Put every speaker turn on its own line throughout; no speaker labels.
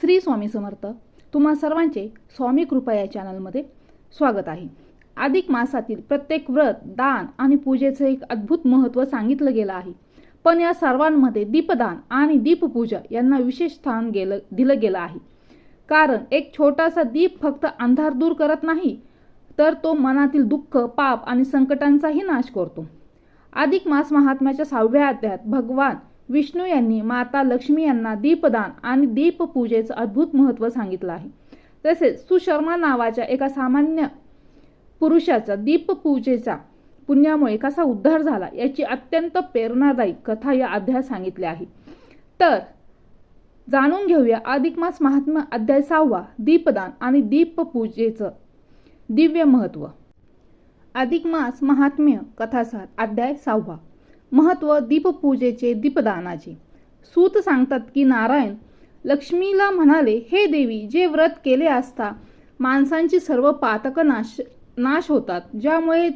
श्री स्वामी समर्थ. तुम्हा सर्वांचे स्वामी कृपा या चॅनलमध्ये स्वागत आहे. अधिक मासातील प्रत्येक व्रत, दान आणि पूजेचे एक अद्भुत महत्त्व सांगितलं गेलं आहे. पण या सर्वांमध्ये दीपदान आणि दीपपूजा यांना विशेष स्थान दिलं गेलं आहे. कारण एक छोटासा दीप फक्त अंधार दूर करत नाही, तर तो मनातील दुःख, पाप आणि संकटांचाही नाश करतो. अधिक मास महात्म्याच्या 6व्या अध्यायात भगवान विष्णू यांनी माता लक्ष्मी यांना दीपदान आणि दीपपूजेचं अद्भुत महत्त्व सांगितलं आहे. तसेच सुशर्मा नावाच्या एका सामान्य पुरुषाचा दीपपूजेचा पुण्यामुळे कसा उद्धार झाला याची अत्यंत प्रेरणादायी कथा या अध्यायात सांगितली आहे. तर जाणून घेऊया अधिक मास महात्म्य अध्याय 6 दीपदान आणि दीपपूजेचं दिव्य महत्त्व. अधिक मास महात्म्य कथा 7 अध्याय 6 महत्त्व दीपपूजेचे, दीपदानाचे. सूत सांगतात की नारायण लक्ष्मीला म्हणाले, हे देवी, जे व्रत केले असता माणसांची सर्व पातक नाश होतात, ज्यामुळे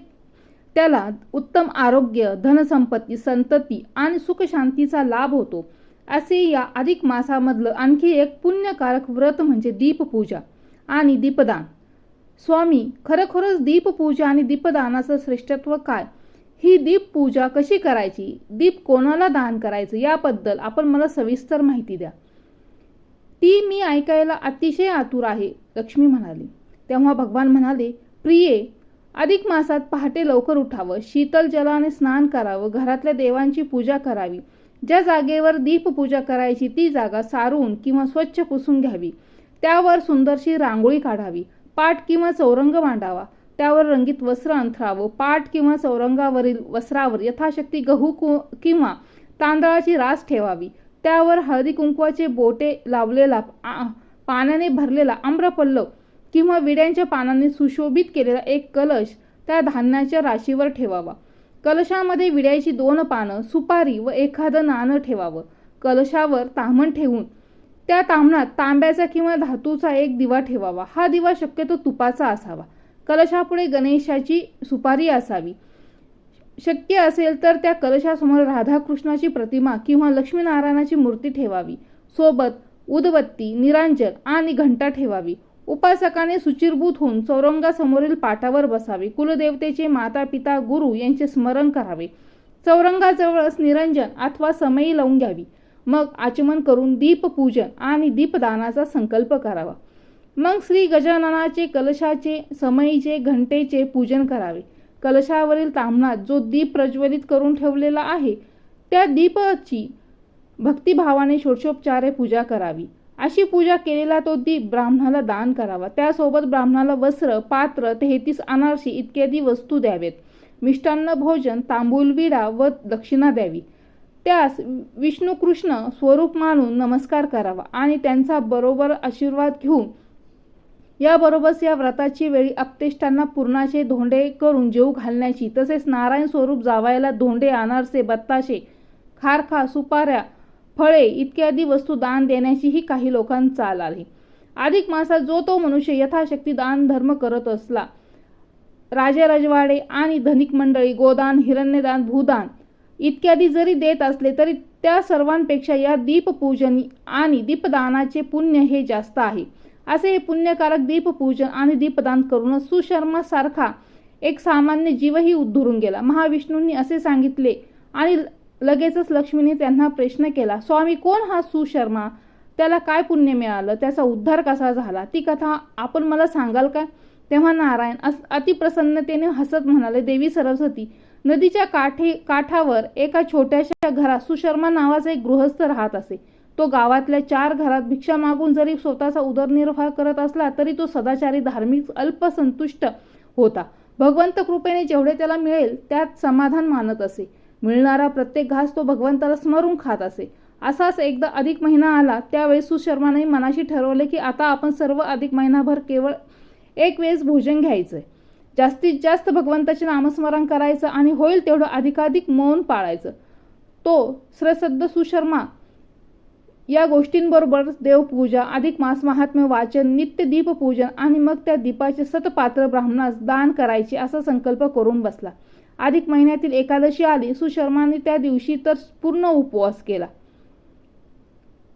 त्याला उत्तम आरोग्य, धनसंपत्ती, संतती आणि सुखशांतीचा लाभ होतो. असे या अधिक मासामधलं आणखी एक पुण्यकारक व्रत म्हणजे दीपपूजा आणि दीपदान. स्वामी, खरोखरच दीपपूजा आणि दीपदानाचं श्रेष्ठत्व काय? ही दीपपूजा कशी करायची? दीप कोणाला दान करायचं याबद्दल आपण मला सविस्तर माहिती द्या. ती मी ऐकायला अतिशय आतुर आहे, लक्ष्मी म्हणाली. तेव्हा भगवान म्हणाले, प्रिये, अधिक मासात पहाटे लवकर उठावं, शीतल जलाने स्नान करावं, घरातल्या देवांची पूजा करावी. ज्या जागेवर दीपपूजा करायची ती जागा सारून किंवा स्वच्छ पुसून घ्यावी. त्यावर सुंदरशी रांगोळी काढावी. पाट किंवा चौरंग मांडावा. त्यावर रंगीत वस्त्र अंथरावं. पाट किंवा चौरंगावरील वस्त्रावर यथाशक्ती गहू किंवा तांदळाची रास ठेवावी. त्यावर हळदी कुंकवाचे बोटे लावलेला, पाण्याने भरलेला आम्रपल्लव किंवा विड्यांच्या पानांनी सुशोभित केलेला एक कलश त्या धान्याच्या राशीवर ठेवावा. कलशामध्ये विड्याची 2 पानं, सुपारी व एखादं नाणं ठेवावं. कलशावर ताम्हण ठेवून त्या ताम्हणात तांब्याचा किंवा धातूचा एक दिवा ठेवावा. हा दिवा शक्यतो तुपाचा असावा. कलशापुढे गणेशाची सुपारी असावी. शक्य असेल तर त्या कलशासमोर राधाकृष्णाची प्रतिमा किंवा लक्ष्मीनारायणाची मूर्ती ठेवावी. सोबत उदबत्ती, निरांजन आणि घंटा ठेवावी. उपासकाने शुचिर्भूत होऊन चौरंगासमोरील पाटावर बसावे. कुलदेवतेचे माता, पिता, गुरु यांचे स्मरण करावे. चौरंगाजवळच निरंजन अथवा समई लावून घ्यावी. मग आचमन करून दीपपूजन आणि दीपदानाचा संकल्प करावा. मग श्री गजाननाचे, कलशाचे, समईचे, घंटेचे पूजन करावे. कलशावरील ताम्हणात जो दीप प्रज्वलित करून ठेवलेला आहे त्या दीपाची भक्तिभावाने षोडशोपचारे पूजा करावी. अशी पूजा केलेला तो दीप ब्राह्मणाला दान करावा. त्यासोबत ब्राह्मणाला वस्त्र, पात्र, 33 अनारशी इत्यादी वस्तू द्यावेत. मिष्टान्न भोजन, तांबूल, विडा व दक्षिणा द्यावी. त्यास विष्णू कृष्ण स्वरूप मानून नमस्कार करावा आणि त्यांचा बरोबर आशीर्वाद घेऊन याबरोबरच या व्रताची वेळी अपतेष्टांना पुरणाचे धोंडे करून जेवू घालण्याची, तसेच नारायण स्वरूप जावयाला धोंडे, अनारसे, बत्ताशे, खारखा, सुपाऱ्या, फळे इत्यादी वस्तू दान देण्याचीही काही लोकांची चाल आहे. अधिक मासात जो तो मनुष्य यथाशक्ती दान धर्म करत असला, राजे रजवाडे आणि धनिक मंडळी गोदान, हिरण्यदान, भूदान इत्यादी जरी देत असले तरी त्या सर्वांपेक्षा या दीपपूजन आणि दीपदानाचे पुण्य हे जास्त आहे. असे हे पुण्यकारक दीपपूजन आणि दीपदान करूनच सुशर्मा सारखा एक सामान्य जीवही उद्धरून गेला. महाविष्णूंनी असे सांगितले आणि लगेचच लक्ष्मीने त्यांना प्रश्न केला, स्वामी, कोण हा सुशर्मा? त्याला काय पुण्य मिळालं? त्याचा उद्धार कसा झाला? ती कथा आपण मला सांगाल का? तेव्हा नारायण अतिप्रसन्नतेने हसत म्हणाले, देवी सरस्वती, नदीच्या काठावर एका छोट्याशा घरात सुशर्मा नावाचा एक गृहस्थ राहत असे. तो गावातल्या 4 घरात भिक्षा मागून जरी स्वतःचा उदरनिर्वाह करत असला तरी तो सदाचारी, धार्मिक, अल्पसंतुष्ट होता. भगवंत कृपेने जेवढे त्याला मिळेल त्यात समाधान मानत असे. मिळणारा प्रत्येक घास तो भगवंताला स्मरून खात असे. असाच एकदा अधिक महिना आला. त्यावेळी सुशर्माने मनाशी ठरवले की आता आपण सर्व अधिक महिनाभर केवळ एक वेळेस भोजन घ्यायचंय. जास्तीत जास्त भगवंताचे नामस्मरण करायचं आणि होईल तेवढं अधिकाधिक मौन पाळायचं. तो श्रद्ध सुशर्मा या गोष्टींबरोबरच देवपूजा, अधिक मास महात्म्य वाचन, नित्य दीपपूजन आणि मग त्या दीपाचे सतपात्र ब्राह्मणास दान करायचे असा संकल्प करून बसला. अधिक महिन्यातील एकादशी आली. सुशर्माने त्या दिवशी तर पूर्ण उपवास केला.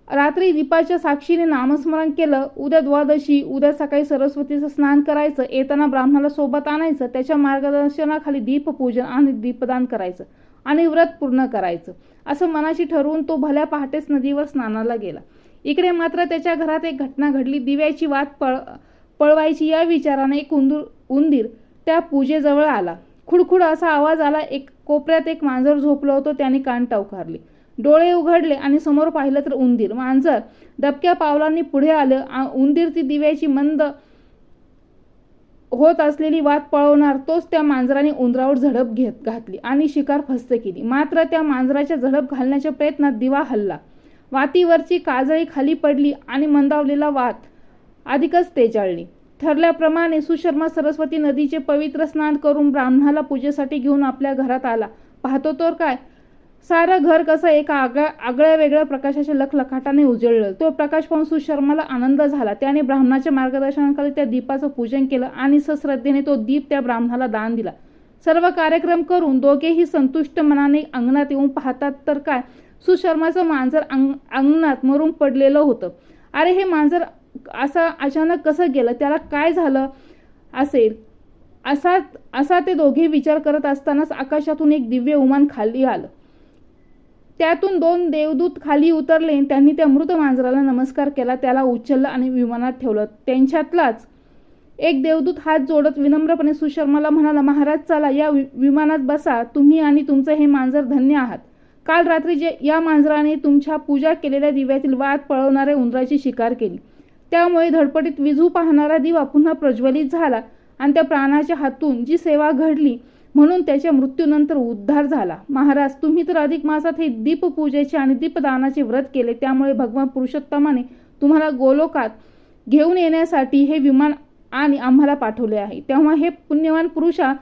रात्री दीपाच्या साक्षीने नामस्मरण केलं. उद्या द्वादशी, उद्या सकाळी सरस्वतीचं स्नान करायचं, येताना ब्राह्मणाला सोबत आणायचं, त्याच्या मार्गदर्शनाखाली दीपपूजन आणि दीपदान करायचं आणि व्रत पूर्ण करायचं असं मनाशी ठरवून तो भल्या पहाटेच नदीवर स्नानाला गेला. इकडे मात्र त्याच्या घरात एक घटना घडली. दिव्याची वात पळवायची या विचाराने एक उंदीर त्या पूजेजवळ आला. खुडखुड असा आवाज आला. एक कोपऱ्यात एक मांजर झोपलं होतं. त्याने कान टवकारले, डोळे उघडले आणि समोर पाहिलं तर उंदीर. मांजर दबक्या पावलांनी पुढे आलं. उंदीर ती दिव्याची मंद होत असलेली वात पळवणार तोच त्या मांजराने उंदरावर झडप घातली आणि शिकार फस्त केली. मात्र त्या मांजराच्या झडप घालण्याच्या प्रयत्नात दिवा हलला. वातीवरची काजळी खाली पडली आणि मंदावलेला वात अधिकच तेजाळली. ठरल्याप्रमाणे सुशर्मा सरस्वती नदीचे पवित्र स्नान करून ब्राह्मणाला पूजेसाठी घेऊन आपल्या घरात आला. पाहतो तर काय, सारं घर कसं एका आगळ्या वेगळ्या प्रकाशाच्या लखलखाटाने उजळलं. तो प्रकाश पाहून सुशर्माला आनंद झाला. त्याने ब्राह्मणाच्या मार्गदर्शनाखाली त्या दीपाचं पूजन केलं आणि सश्रद्धेने तो दीप त्या ब्राह्मणाला दान दिला. सर्व कार्यक्रम करून दोघेही संतुष्ट मनाने अंगणात येऊन पाहतात तर काय, सुशर्माचं मांजर अंगणात मरून पडलेलं होतं. अरे, हे मांजर असं अचानक कसं गेलं, त्याला काय झालं असेल असा ते दोघे विचार करत असतानाच आकाशातून एक दिव्य विमान खाली आलं. त्यातून 2 देवदूत खाली उतरले. त्यांनी त्या मृत मांजराला नमस्कार केला, त्याला उचललं आणि विमानात ठेवलं. त्यांच्यातलाच एक देवदूत हात जोडत विनम्रपणे सुशर्माला म्हणाला, महाराज चला, या विमानात बसा. तुम्ही आणि तुमचं हे मांजर धन्य आहात. काल रात्री या मांजराने तुमच्या पूजा केलेल्या दिव्यातील वात पळवणाऱ्या उंदराची शिकार केली. त्यामुळे धडपडीत विझू पाहणारा दिवा पुन्हा प्रज्वलित झाला आणि त्या प्राण्याच्या हातून जी सेवा घडली म्हणून त्याच्या मृत्यूनंतर उद्धार झाला. महाराज, तुम्ही तर अधिक मासात हे दीपपूजेचे आणि दीपदानाचे व्रत केले, त्यामुळे भगवान पुरुषोत्तमाने तुम्हाला गोलोकात घेऊन येण्यासाठी हे विमान आणि आम्हाला पाठवले आहे. तेव्हा हे पुण्यवान पुरुषा,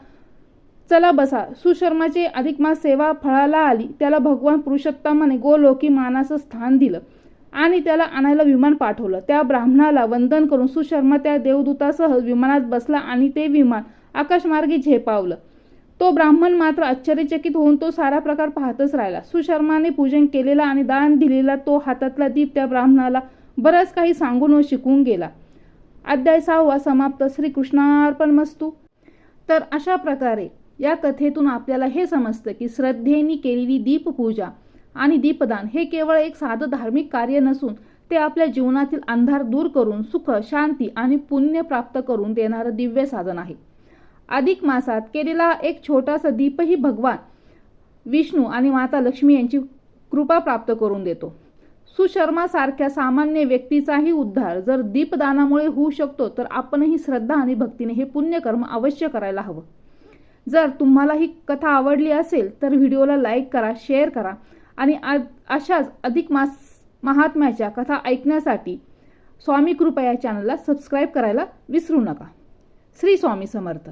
चला बसा. सुशर्माचे अधिक मास सेवा फळाला आली. त्याला भगवान पुरुषोत्तमाने गोलोकी मानाचं स्थान दिलं आणि त्याला आणायला विमान पाठवलं. त्या ब्राह्मणाला वंदन करून सुशर्मा त्या देवदूतासह विमानात बसला आणि ते विमान आकाशमार्गी झेपावलं. तो ब्राह्मण मात्र आश्चर्यचकित होऊन तो सारा प्रकार पाहतच राहिला. सुशर्माने पूजन केलेला आणि दान दिलेला तो हातातला दीप त्या ब्राह्मणाला बरंच काही सांगून व शिकवून गेला. अध्याय 6 समाप्त. श्रीकृष्णार्पणमस्तु. तर अशा प्रकारे या कथेतून आपल्याला हे समजतं की श्रद्धेने केलेली दीपपूजा आणि दीपदान हे केवळ एक साधं धार्मिक कार्य नसून ते आपल्या जीवनातील अंधार दूर करून सुख, शांती आणि पुण्य प्राप्त करून देणारं दिव्य साधन आहे. अधिक मासात केलेला एक छोटासा दीपही भगवान विष्णू आणि माता लक्ष्मी यांची कृपा प्राप्त करून देतो. सुशर्मासारख्या सामान्य व्यक्तीचाही उद्धार जर दीपदानामुळे होऊ शकतो तर आपणही श्रद्धा आणि भक्तीने हे पुण्यकर्म अवश्य करायला हवं. जर तुम्हाला ही कथा आवडली असेल तर व्हिडिओला लाईक करा, शेअर करा आणि अशाच अधिक मास महात्म्याच्या कथा ऐकण्यासाठी स्वामी कृपा या चॅनलला सबस्क्राईब करायला विसरू नका. श्री स्वामी समर्थ.